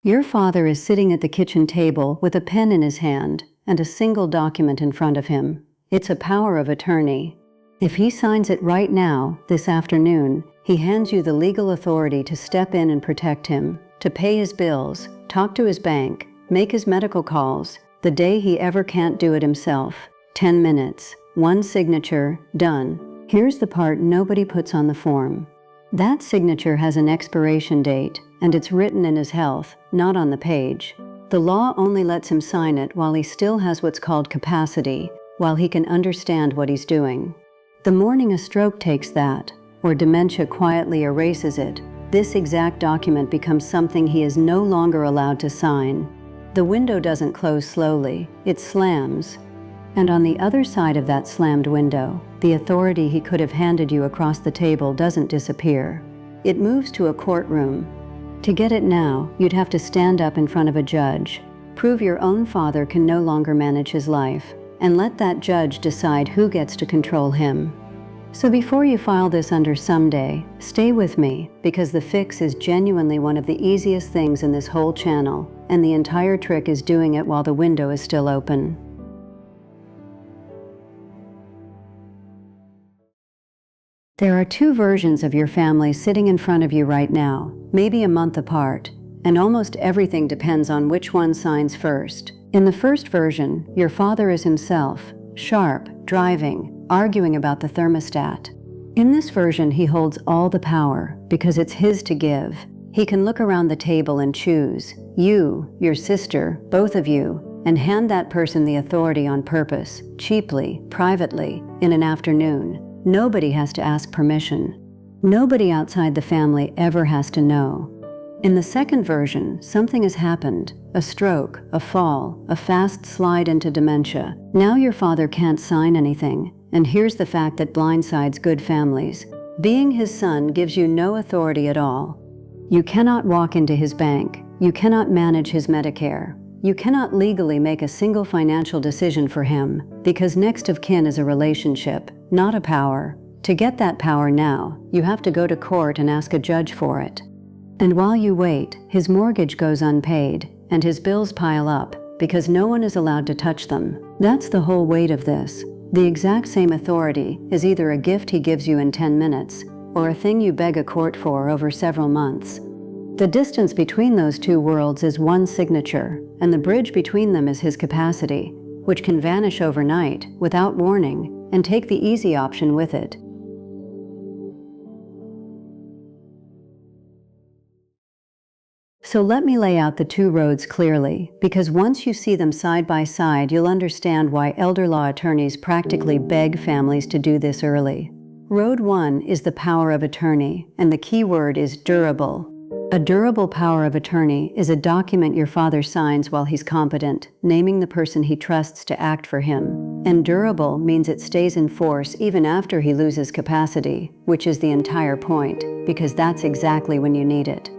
Your father is sitting at the kitchen table with a pen in his hand and a single document in front of him. It's a power of attorney. If he signs it right now, this afternoon, he hands you the legal authority to step in and protect him, to pay his bills, talk to his bank, make his medical calls, the day he ever can't do it himself. 10 minutes, one signature, done. Here's the part nobody puts on the form. That signature has an expiration date, and it's written in his health, not on the page. The law only lets him sign it while he still has what's called capacity, while he can understand what he's doing. The morning a stroke takes that, or dementia quietly erases it, this exact document becomes something he is no longer allowed to sign. The window doesn't close slowly, it slams. And on the other side of that slammed window, the authority he could have handed you across the table doesn't disappear. It moves to a courtroom. To get it now, you'd have to stand up in front of a judge, prove your own father can no longer manage his life, and let that judge decide who gets to control him. So before you file this under someday, stay with me, because the fix is genuinely one of the easiest things in this whole channel, and the entire trick is doing it while the window is still open. There are two versions of your family sitting in front of you right now, maybe a month apart, and almost everything depends on which one signs first. In the first version, your father is himself, sharp, driving, arguing about the thermostat. In this version, he holds all the power because it's his to give. He can look around the table and choose, you, your sister, both of you, and hand that person the authority on purpose, cheaply, privately, in an afternoon. Nobody has to ask permission. Nobody outside the family ever has to know. In the second version, something has happened. A stroke, a fall, a fast slide into dementia. Now your father can't sign anything. And here's the fact that blindsides good families. Being his son gives you no authority at all. You cannot walk into his bank. You cannot manage his Medicare. You cannot legally make a single financial decision for him, because next of kin is a relationship, not a power. To get that power now, you have to go to court and ask a judge for it. And while you wait, his mortgage goes unpaid, and his bills pile up, because no one is allowed to touch them. That's the whole weight of this. The exact same authority is either a gift he gives you in 10 minutes, or a thing you beg a court for over several months. The distance between those two worlds is one signature, and the bridge between them is his capacity, which can vanish overnight, without warning, and take the easy option with it. So let me lay out the two roads clearly, because once you see them side by side, you'll understand why elder law attorneys practically beg families to do this early. Road 1 is the power of attorney, and the key word is durable. A durable power of attorney is a document your father signs while he's competent, naming the person he trusts to act for him. And durable means it stays in force even after he loses capacity, which is the entire point, because that's exactly when you need it.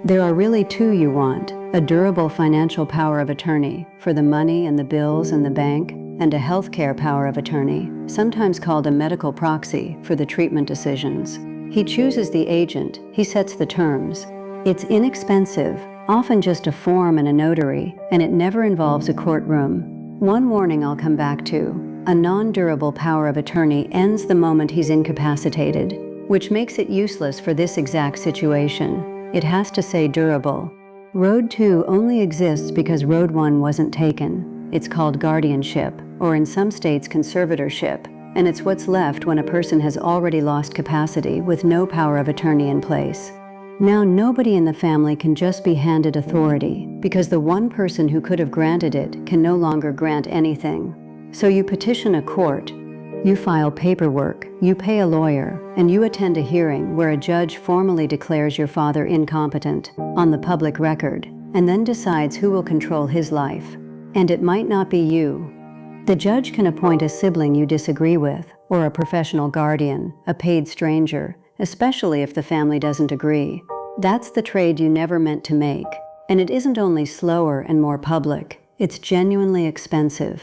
There are really two you want: a durable financial power of attorney for the money and the bills and the bank, and a healthcare power of attorney, sometimes called a medical proxy, for the treatment decisions. He chooses the agent, he sets the terms. It's inexpensive, often just a form and a notary, and it never involves a courtroom. One warning I'll come back to: a non-durable power of attorney ends the moment he's incapacitated, which makes it useless for this exact situation. It has to say durable. Road 2 only exists because Road 1 wasn't taken. It's called guardianship, or in some states conservatorship, and it's what's left when a person has already lost capacity with no power of attorney in place. Now nobody in the family can just be handed authority, because the one person who could have granted it can no longer grant anything. So you petition a court, you file paperwork, you pay a lawyer, and you attend a hearing where a judge formally declares your father incompetent on the public record, and then decides who will control his life. And it might not be you. The judge can appoint a sibling you disagree with, or a professional guardian, a paid stranger, especially if the family doesn't agree. That's the trade you never meant to make. And it isn't only slower and more public, it's genuinely expensive.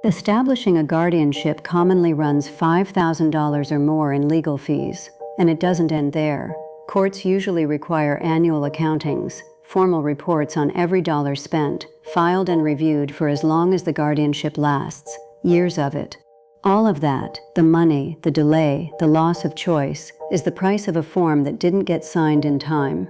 Establishing a guardianship commonly runs $5,000 or more in legal fees, and it doesn't end there. Courts usually require annual accountings, formal reports on every dollar spent, filed and reviewed for as long as the guardianship lasts, years of it. All of that, the money, the delay, the loss of choice, is the price of a form that didn't get signed in time.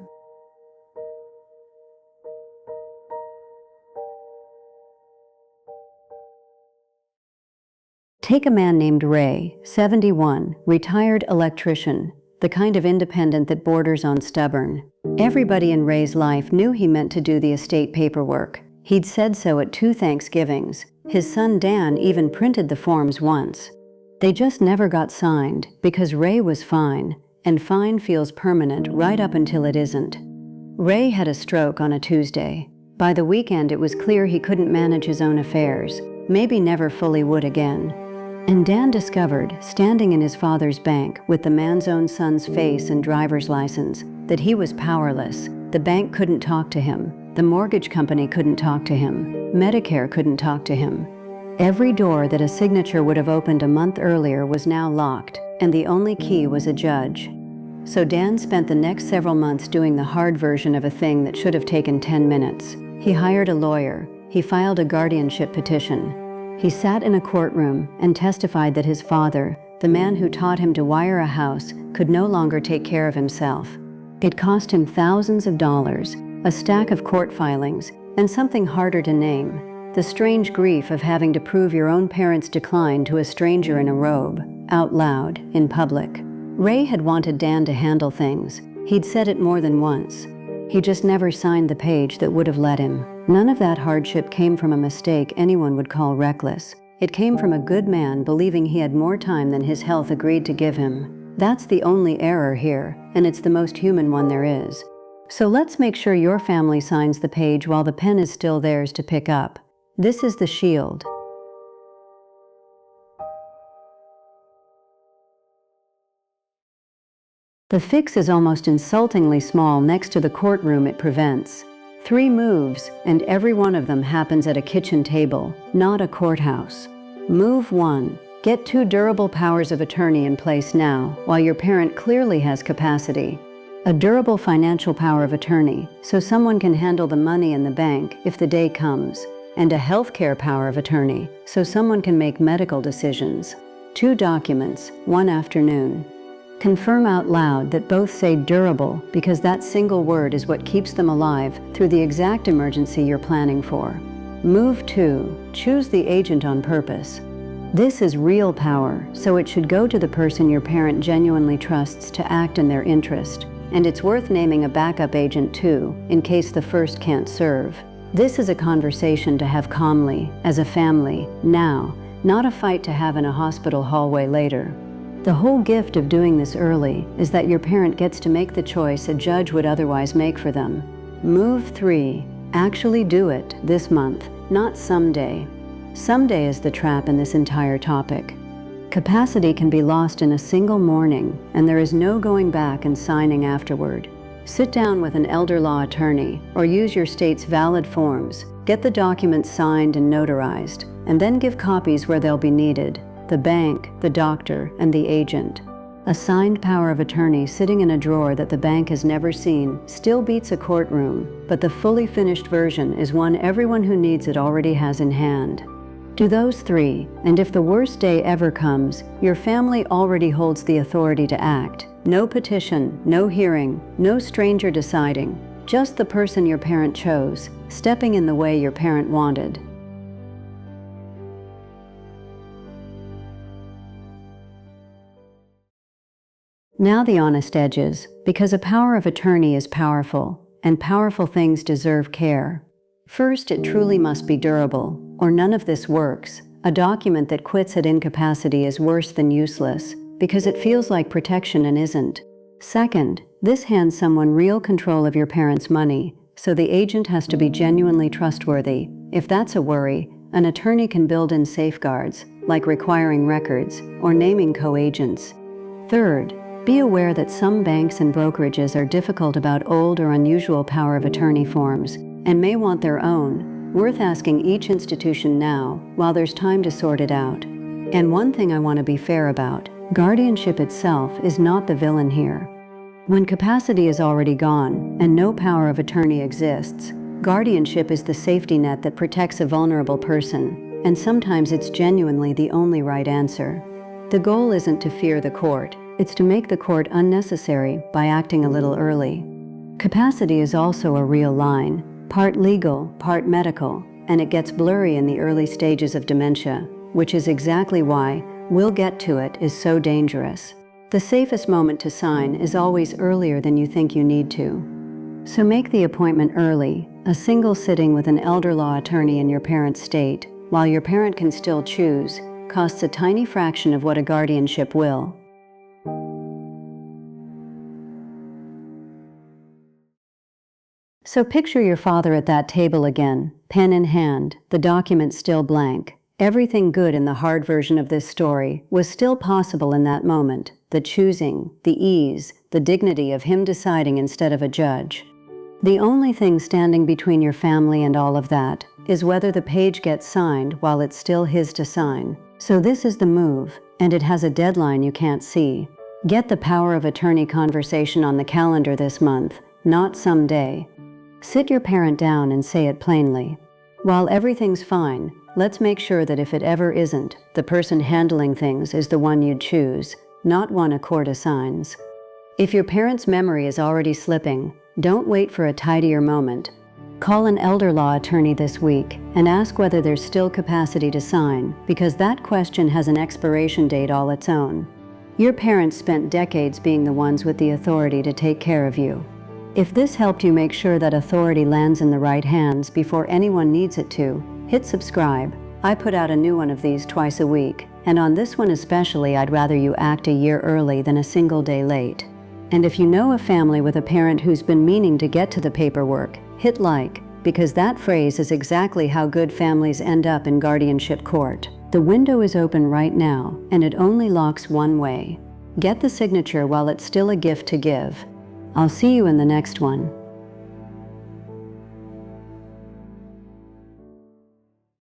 Take a man named Ray, 71, retired electrician, the kind of independent that borders on stubborn. Everybody in Ray's life knew he meant to do the estate paperwork. He'd said so at 2 Thanksgivings. His son Dan even printed the forms once. They just never got signed because Ray was fine, and fine feels permanent right up until it isn't. Ray had a stroke on a Tuesday. By the weekend, it was clear he couldn't manage his own affairs, maybe never fully would again. And Dan discovered, standing in his father's bank with the man's own son's face and driver's license, that he was powerless. The bank couldn't talk to him. The mortgage company couldn't talk to him. Medicare couldn't talk to him. Every door that a signature would have opened a month earlier was now locked, and the only key was a judge. So Dan spent the next several months doing the hard version of a thing that should have taken 10 minutes. He hired a lawyer. He filed a guardianship petition. He sat in a courtroom and testified that his father, the man who taught him to wire a house, could no longer take care of himself. It cost him thousands of dollars, a stack of court filings, and something harder to name: the strange grief of having to prove your own parents' decline to a stranger in a robe, out loud, in public. Ray had wanted Dan to handle things. He'd said it more than once. He just never signed the page that would have let him. None of that hardship came from a mistake anyone would call reckless. It came from a good man believing he had more time than his health agreed to give him. That's the only error here, and it's the most human one there is. So let's make sure your family signs the page while the pen is still theirs to pick up. This is the shield. The fix is almost insultingly small next to the courtroom it prevents. 3 moves, and every one of them happens at a kitchen table, not a courthouse. Move 1. Get 2 durable powers of attorney in place now, while your parent clearly has capacity. A durable financial power of attorney, so someone can handle the money in the bank if the day comes, and a healthcare power of attorney, so someone can make medical decisions. 2 documents, one afternoon. Confirm out loud that both say durable because that single word is what keeps them alive through the exact emergency you're planning for. Move 2. Choose the agent on purpose. This is real power, so it should go to the person your parent genuinely trusts to act in their interest. And it's worth naming a backup agent too, in case the first can't serve. This is a conversation to have calmly, as a family, now, not a fight to have in a hospital hallway later. The whole gift of doing this early is that your parent gets to make the choice a judge would otherwise make for them. Move 3. Actually do it this month, not someday. Someday is the trap in this entire topic. Capacity can be lost in a single morning, and there is no going back and signing afterward. Sit down with an elder law attorney or use your state's valid forms. Get the documents signed and notarized, and then give copies where they'll be needed. The bank, the doctor, and the agent. A signed power of attorney sitting in a drawer that the bank has never seen still beats a courtroom, but the fully finished version is one everyone who needs it already has in hand. Do those 3, and if the worst day ever comes, your family already holds the authority to act. No petition, no hearing, no stranger deciding, just the person your parent chose, stepping in the way your parent wanted. Now the honest edges, because a power of attorney is powerful, and powerful things deserve care. First, it truly must be durable, or none of this works. A document that quits at incapacity is worse than useless, because it feels like protection and isn't. Second, this hands someone real control of your parents' money, so the agent has to be genuinely trustworthy. If that's a worry, an attorney can build in safeguards, like requiring records or naming co-agents. Third, be aware that some banks and brokerages are difficult about old or unusual power of attorney forms and may want their own, worth asking each institution now while there's time to sort it out. And one thing I want to be fair about, guardianship itself is not the villain here. When capacity is already gone and no power of attorney exists, guardianship is the safety net that protects a vulnerable person, and sometimes it's genuinely the only right answer. The goal isn't to fear the court, it's to make the court unnecessary by acting a little early. Capacity is also a real line, part legal, part medical, and it gets blurry in the early stages of dementia, which is exactly why "we'll get to it" is so dangerous. The safest moment to sign is always earlier than you think you need to. So make the appointment early. A single sitting with an elder law attorney in your parent's state, while your parent can still choose, costs a tiny fraction of what a guardianship will. So picture your father at that table again, pen in hand, the document still blank. Everything good in the hard version of this story was still possible in that moment. The choosing, the ease, the dignity of him deciding instead of a judge. The only thing standing between your family and all of that is whether the page gets signed while it's still his to sign. So this is the move, and it has a deadline you can't see. Get the power of attorney conversation on the calendar this month, not someday. Sit your parent down and say it plainly. While everything's fine, let's make sure that if it ever isn't, the person handling things is the one you'd choose, not one a court assigns. If your parent's memory is already slipping, don't wait for a tidier moment. Call an elder law attorney this week and ask whether there's still capacity to sign, because that question has an expiration date all its own. Your parents spent decades being the ones with the authority to take care of you. If this helped you make sure that authority lands in the right hands before anyone needs it to, hit subscribe. I put out a new one of these twice a week, and on this one especially I'd rather you act a year early than a single day late. And if you know a family with a parent who's been meaning to get to the paperwork, hit like, because that phrase is exactly how good families end up in guardianship court. The window is open right now, and it only locks one way. Get the signature while it's still a gift to give. I'll see you in the next one.